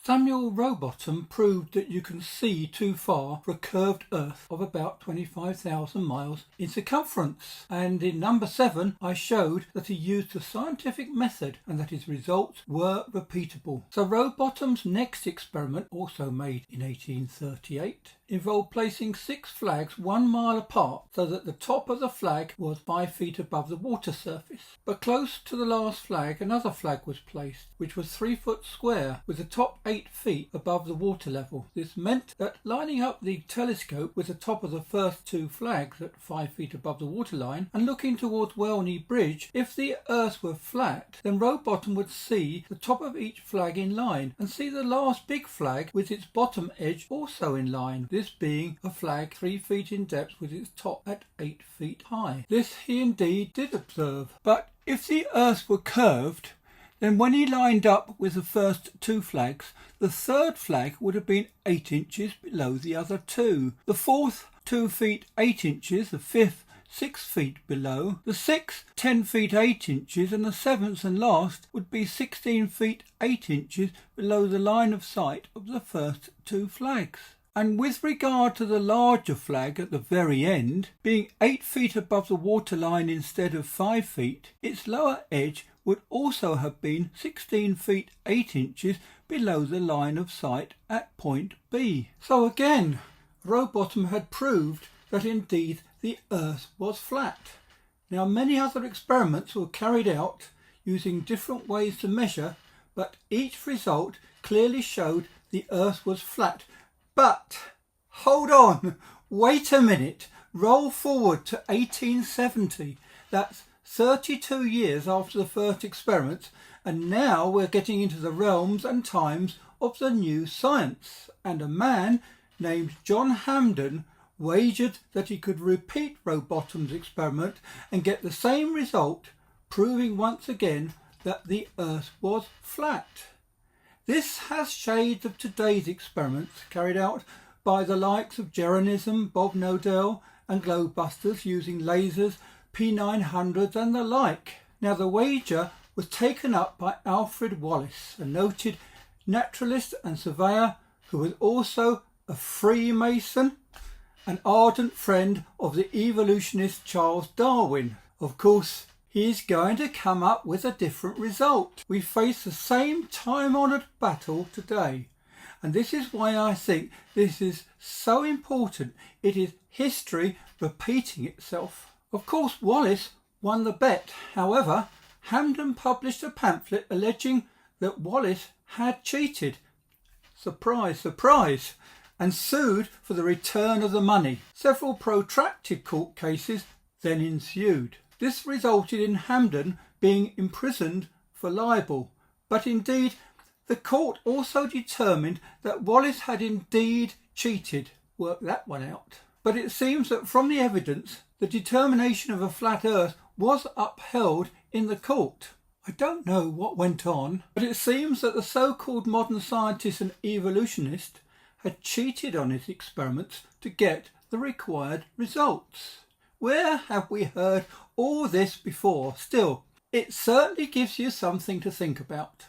Samuel Rowbottom proved that you can see too far for a curved Earth of about 25,000 miles in circumference. And in number 7, I showed that he used a scientific method and that his results were repeatable. So Rowbottom's next experiment, also made in 1838, involved placing 6 flags 1 mile apart so that the top of the flag was 5 feet above the water surface. But close to the last flag, another flag was placed, which was 3 foot square, with the top 8 feet above the water level. This meant that lining up the telescope with the top of the first 2 flags at 5 feet above the waterline and looking towards Welney Bridge, if the Earth were flat, then Rowbottom would see the top of each flag in line and see the last big flag with its bottom edge also in line, this being a flag 3 feet in depth with its top at 8 feet high. This he indeed did observe. But if the Earth were curved, then when he lined up with the first 2 flags, the third flag would have been 8 inches below the other 2. The fourth 2 feet 8 inches, the fifth 6 feet below, the sixth 10 feet 8 inches, and the seventh and last would be 16 feet 8 inches below the line of sight of the first 2 flags. And with regard to the larger flag at the very end, being 8 feet above the waterline instead of 5 feet, its lower edge would also have been 16 feet 8 inches below the line of sight at point B. So again, Rowbottom had proved that indeed the Earth was flat. Now many other experiments were carried out using different ways to measure, but each result clearly showed the Earth was flat. But hold on, wait a minute, roll forward to 1870. That's 32 years after the first experiments, and now we're getting into the realms and times of the new science. And a man named John Hampden wagered that he could repeat Rowbottom's experiment and get the same result, proving once again that the Earth was flat. This has shades of today's experiments carried out by the likes of Geronism, Bob Nodell and Globebusters using lasers, P900s and the like. Now the wager was taken up by Alfred Wallace, a noted naturalist and surveyor who was also a Freemason, an ardent friend of the evolutionist Charles Darwin. Of course, he is going to come up with a different result. We face the same time-honoured battle today. And this is why I think this is so important. It is history repeating itself. Of course, Wallace won the bet. However, Hampden published a pamphlet alleging that Wallace had cheated. Surprise, surprise. And sued for the return of the money. Several protracted court cases then ensued. This resulted in Hampden being imprisoned for libel, but indeed the court also determined that Wallace had indeed cheated. Work that one out. But it seems that from the evidence, the determination of a flat Earth was upheld in the court. I don't know what went on, but it seems that the so-called modern scientist and evolutionist had cheated on his experiments to get the required results. Where have we heard all this before? Still, it certainly gives you something to think about.